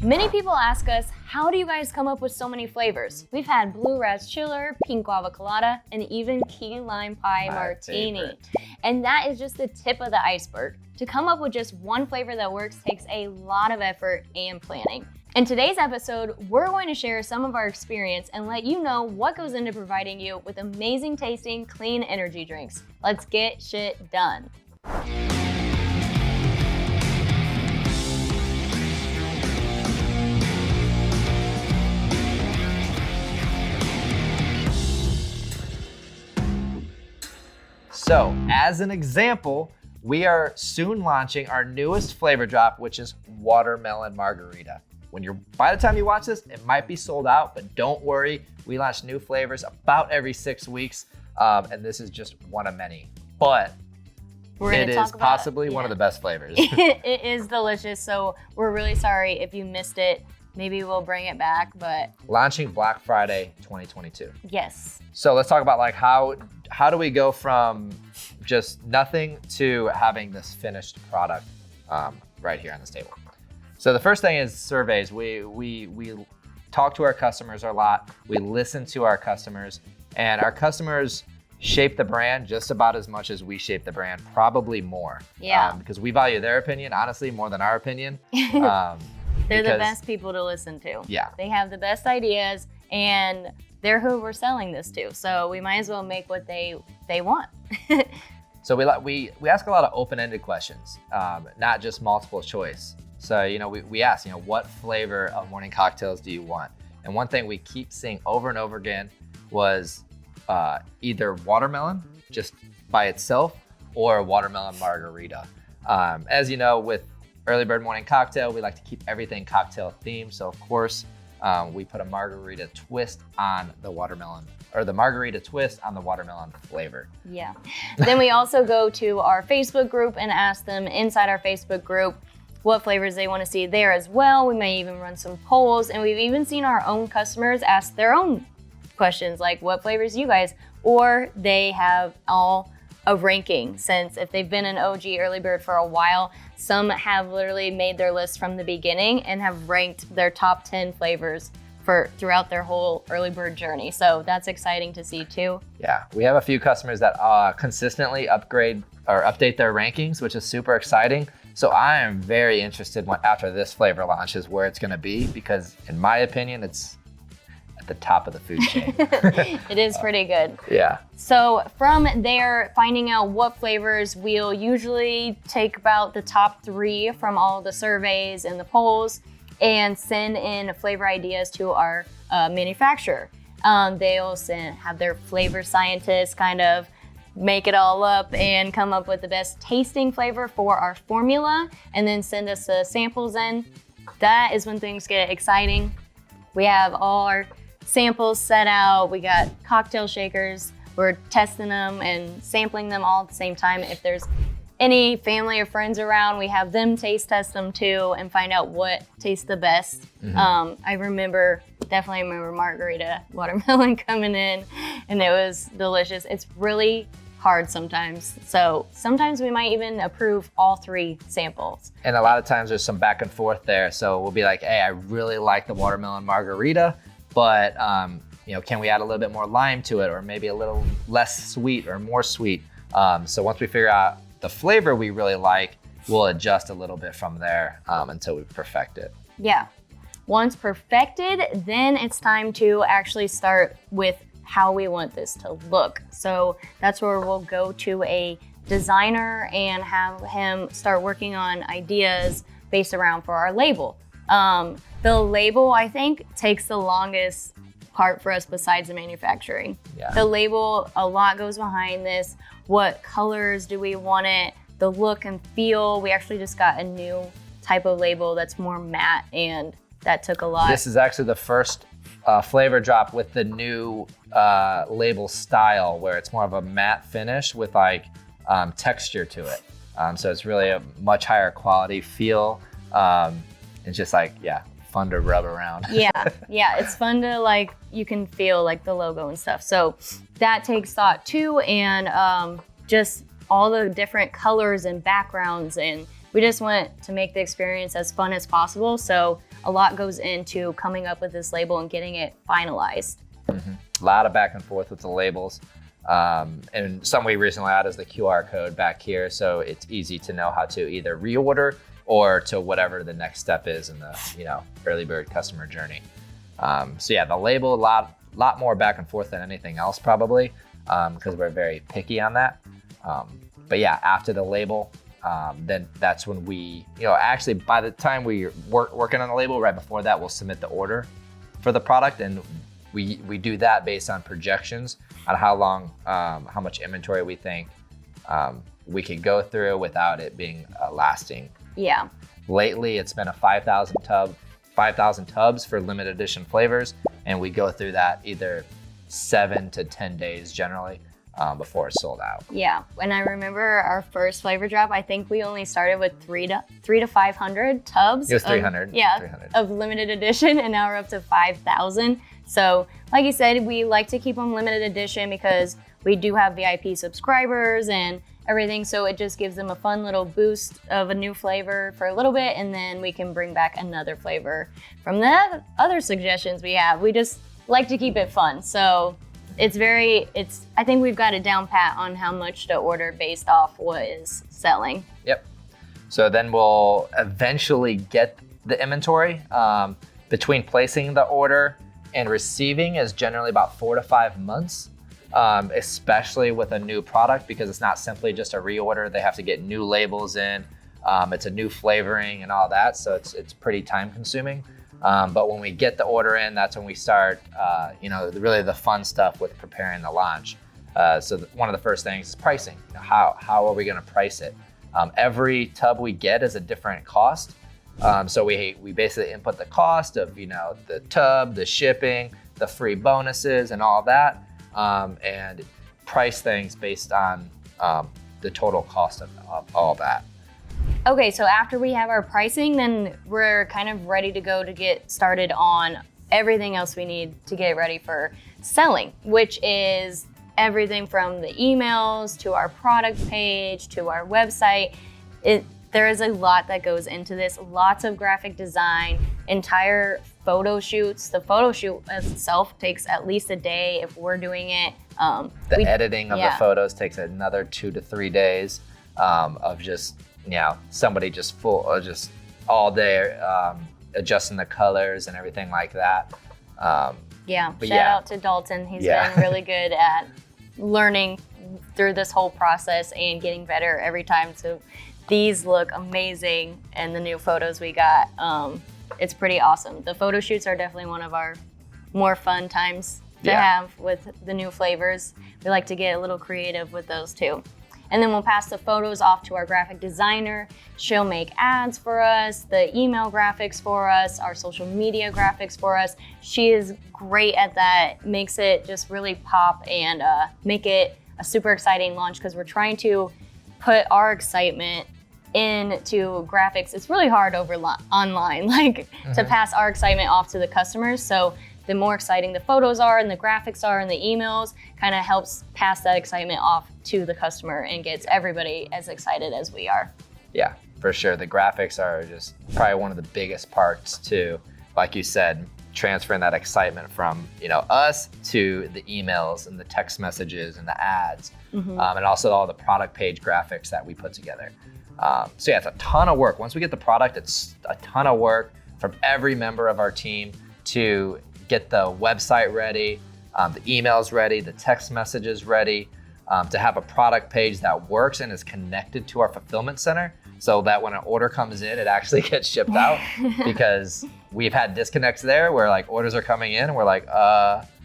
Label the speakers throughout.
Speaker 1: Many people ask us, how do you guys come up with so many flavors? We've had blue ras chiller, pink guava colada, and even key lime pie martini.
Speaker 2: Favorite.
Speaker 1: And that is just the tip of the iceberg. To come up with just one flavor that works takes a lot of effort and planning. In today's episode, we're going to share some of our experience and let you know what goes into providing you with amazing tasting, clean energy drinks. Let's get shit done.
Speaker 2: So, as an example, we are soon launching our newest flavor drop, which is watermelon margarita. By the time you watch this, it might be sold out, but don't worry. We launch new flavors about every 6 weeks, and this is just one of many. But it is possibly one of the best flavors.
Speaker 1: It is delicious, so we're really sorry if you missed it. Maybe we'll bring it back, but...
Speaker 2: Launching Black Friday 2022.
Speaker 1: Yes.
Speaker 2: So let's talk about like how do we go from just nothing to having this finished product right here on this table. So the first thing is surveys. We talk to our customers a lot. We listen to our customers, and our customers shape the brand just about as much as we shape the brand, probably more.
Speaker 1: Yeah.
Speaker 2: Because we value their opinion, honestly, more than our opinion.
Speaker 1: They're the best people to listen to.
Speaker 2: Yeah.
Speaker 1: They have the best ideas, and they're who we're selling this to. So we might as well make what they want.
Speaker 2: So we ask a lot of open-ended questions, not just multiple choice. So, we ask, what flavor of morning cocktails do you want? And one thing we keep seeing over and over again was either watermelon just by itself or a watermelon margarita. As you know, with Early Bird Morning Cocktail, we like to keep everything cocktail themed. So of course, we put a margarita twist on the watermelon, or the margarita twist on the watermelon flavor.
Speaker 1: Yeah. Then we also go to our Facebook group and ask them inside our Facebook group what flavors they want to see there as well. We may even run some polls, and we've even seen our own customers ask their own questions like, what flavors you guys, or they have all a ranking, since if they've been an OG Early Bird for a while, some have literally made their list from the beginning and have ranked their top 10 flavors throughout their whole Early Bird journey. So that's exciting to see too.
Speaker 2: Yeah, we have a few customers that consistently upgrade or update their rankings, which is super exciting. So I am very interested after this flavor launches where it's gonna be, because in my opinion, it's at the top of the food chain.
Speaker 1: It is pretty good.
Speaker 2: Yeah.
Speaker 1: So from there, finding out what flavors, we'll usually take about the top 3 from all the surveys and the polls and send in flavor ideas to our manufacturer. They'll have their flavor scientists kind of make it all up and come up with the best tasting flavor for our formula, and then send us the samples in. That is when things get exciting. We have all our samples set out. We got cocktail shakers. We're testing them and sampling them all at the same time. If there's any family or friends around, we have them taste test them too and find out what tastes the best. Mm-hmm. I definitely remember margarita watermelon coming in, and it was delicious. It's really hard sometimes. So sometimes we might even approve all 3 samples.
Speaker 2: And a lot of times there's some back and forth there. So we'll be like, hey, I really like the watermelon margarita, but can we add a little bit more lime to it, or maybe a little less sweet or more sweet? So once we figure out the flavor we really like, we'll adjust a little bit from there until we perfect it.
Speaker 1: Yeah. Once perfected, then it's time to actually start with how we want this to look. So that's where we'll go to a designer and have him start working on ideas based around for our label. The label, I think, takes the longest part for us besides the manufacturing.
Speaker 2: Yeah.
Speaker 1: The label, a lot goes behind this. What colors do we want it? The look and feel. We actually just got a new type of label that's more matte, and that took a lot.
Speaker 2: This is actually the first flavor drop with the new label style, where it's more of a matte finish with like texture to it. So it's really a much higher quality feel. It's just like, fun to rub around.
Speaker 1: Yeah, it's fun to you can feel like the logo and stuff. So that takes thought too, and just all the different colors and backgrounds, and we just want to make the experience as fun as possible. So a lot goes into coming up with this label and getting it finalized.
Speaker 2: A lot of back and forth with the labels. And some we recently added is the QR code back here. So it's easy to know how to either reorder or to whatever the next step is in the, early bird customer journey. So yeah, the label, a lot more back and forth than anything else probably, because we're very picky on that. But yeah, after the label, then that's when we, actually by the time we working on the label, right before that, we'll submit the order for the product. And we do that based on projections on how long, how much inventory we think we could go through without it being lasting.
Speaker 1: Yeah.
Speaker 2: Lately, it's been a 5,000 tubs for limited edition flavors. And we go through that either 7 to 10 days generally before it's sold out.
Speaker 1: Yeah, and I remember our first flavor drop, I think we only started with 300 to 500 tubs.
Speaker 2: It was 300. 300.
Speaker 1: Of limited edition, and now we're up to 5,000. So like you said, we like to keep them limited edition because we do have VIP subscribers and everything. So it just gives them a fun little boost of a new flavor for a little bit. And then we can bring back another flavor from the other suggestions we have. We just like to keep it fun. So I think we've got it down pat on how much to order based off what is selling.
Speaker 2: Yep. So then we'll eventually get the inventory. Between placing the order and receiving is generally about 4 to 5 months, especially with a new product, because it's not simply just a reorder. They have to get new labels in. It's a new flavoring and all that. So it's pretty time consuming. But when we get the order in, that's when we start, really the fun stuff with preparing the launch. So one of the first things is pricing. How are we going to price it? Every tub we get is a different cost. So we basically input the cost of, the tub, the shipping, the free bonuses and all that, and price things based on the total cost of all that.
Speaker 1: Okay, so after we have our pricing, then we're kind of ready to go to get started on everything else we need to get ready for selling, which is everything from the emails to our product page to our website. There is a lot that goes into this, lots of graphic design, entire photo shoots. The photo shoot itself takes at least a day if we're doing it.
Speaker 2: The editing of the photos takes another 2 to 3 days of just, somebody just all day adjusting the colors and everything like that.
Speaker 1: Shout out to Dalton. He's been really good at learning through this whole process and getting better every time. So these look amazing, and the new photos we got, it's pretty awesome. The photo shoots are definitely one of our more fun times to have with the new flavors. We like to get a little creative with those too. And then we'll pass the photos off to our graphic designer. She'll make ads for us, the email graphics for us, our social media graphics for us. She is great at that, makes it just really pop and make it a super exciting launch, because we're trying to put our excitement into graphics. It's really hard over online, to pass our excitement off to the customers. So the more exciting the photos are and the graphics are and the emails kind of helps pass that excitement off to the customer and gets everybody as excited as we are.
Speaker 2: Yeah, for sure. The graphics are just probably one of the biggest parts too. Like you said, transferring that excitement from, us to the emails and the text messages and the ads, and also all the product page graphics that we put together. It's a ton of work. Once we get the product, it's a ton of work from every member of our team to get the website ready, the emails ready, the text messages ready, to have a product page that works and is connected to our fulfillment center, so that when an order comes in, it actually gets shipped out. Because we've had disconnects there where orders are coming in and we're like,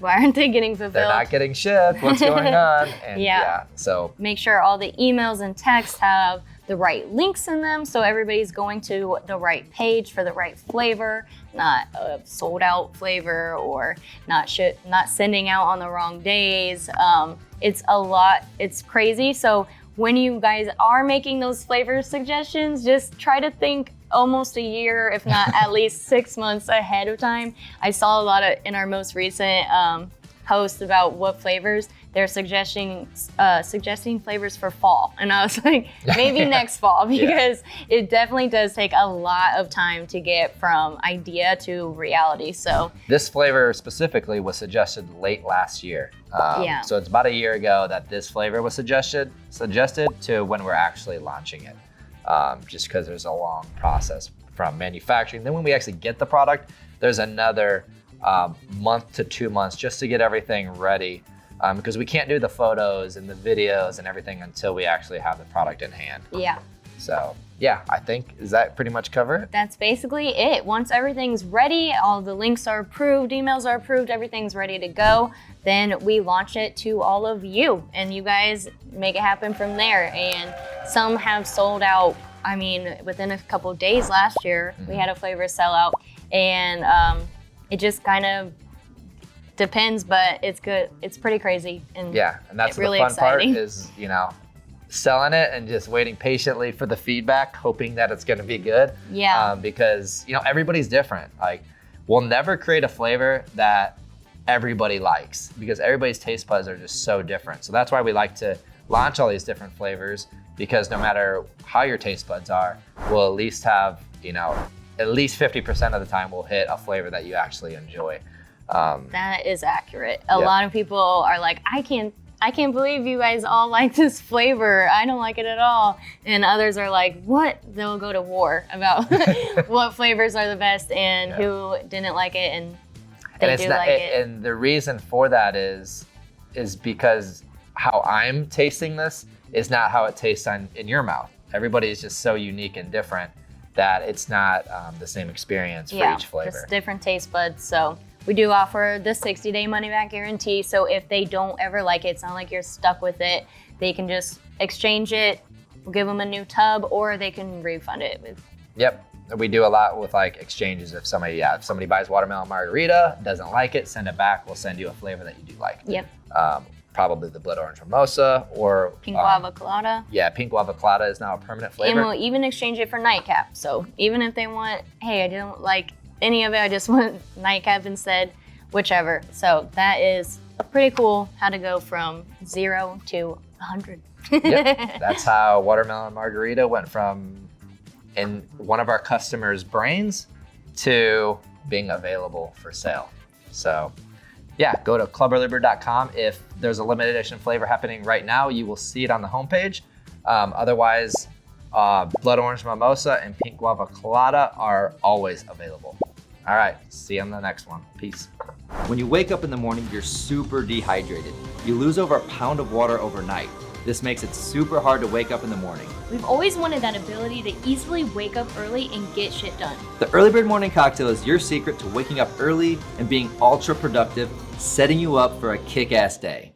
Speaker 1: why aren't they getting fulfilled?
Speaker 2: They're not getting shipped. What's going on? And so
Speaker 1: make sure all the emails and texts have the right links in them, so everybody's going to the right page for the right flavor, not a sold out flavor, or not sending out on the wrong days. It's a lot. It's crazy. So when you guys are making those flavor suggestions, just try to think almost a year, if not at least 6 months ahead of time. I saw a lot in our most recent posts about what flavors, they're suggesting flavors for fall. And I was like, maybe next fall, because it definitely does take a lot of time to get from idea to reality. So
Speaker 2: this flavor specifically was suggested late last year. So it's about a year ago that this flavor was suggested to when we're actually launching it. Just because there's a long process from manufacturing. Then when we actually get the product, there's another month to 2 months just to get everything ready, because we can't do the photos and the videos and everything until we actually have the product in hand.
Speaker 1: Yeah.
Speaker 2: So yeah, I think, does that pretty much cover it?
Speaker 1: That's basically it. Once everything's ready, all the links are approved, emails are approved, everything's ready to go, then we launch it to all of you, and you guys make it happen from there. And some have sold out, I mean, within a couple of days last year. We had a flavor sell out, and it just kind of depends, but it's good. It's pretty crazy. And
Speaker 2: yeah, and that's
Speaker 1: really
Speaker 2: the fun
Speaker 1: exciting
Speaker 2: part is, you know, selling it and just waiting patiently for the feedback, hoping that it's going to be good.
Speaker 1: Yeah.
Speaker 2: Because, you know, everybody's different. Like, we'll never create a flavor that everybody likes, because everybody's taste buds are just so different. So that's why we like to launch all these different flavors, because no matter how your taste buds are, we'll at least have, you know, at least 50% of the time we'll hit a flavor that you actually enjoy.
Speaker 1: That is accurate. A lot of people are like, I can't believe you guys all like this flavor. I don't like it at all. And others are like, what? They'll go to war about what flavors are the best and who didn't like it, and they do like it.
Speaker 2: And the reason for that is because how I'm tasting this is not how it tastes in your mouth. Everybody is just so unique and different that it's not the same experience for each flavor.
Speaker 1: Just different taste buds. So we do offer the 60-day money-back guarantee. So if they don't ever like it, it's not like you're stuck with it. They can just exchange it, we'll give them a new tub, or they can refund it.
Speaker 2: Yep. We do a lot with like exchanges. If somebody buys watermelon margarita, doesn't like it, send it back. We'll send you a flavor that you do like.
Speaker 1: Yep.
Speaker 2: Probably the blood orange mimosa or
Speaker 1: pink guava colada.
Speaker 2: Yeah, pink guava colada is now a permanent flavor.
Speaker 1: And we'll even exchange it for nightcap. So even if they want, hey, I didn't like any of it, I just want nightcap instead, whichever. So that is pretty cool how to go from 0 to 100.
Speaker 2: Yep. That's how watermelon margarita went from in one of our customers' brains to being available for sale. So yeah, go to clubearlybird.com. If there's a limited edition flavor happening right now, you will see it on the homepage. Otherwise, blood orange mimosa and pink guava colada are always available. All right, see you on the next one. Peace. When you wake up in the morning, you're super dehydrated. You lose over a pound of water overnight. This makes it super hard to wake up in the morning.
Speaker 1: We've always wanted that ability to easily wake up early and get shit done.
Speaker 2: The Early Bird Morning Cocktail is your secret to waking up early and being ultra productive, setting you up for a kick-ass day.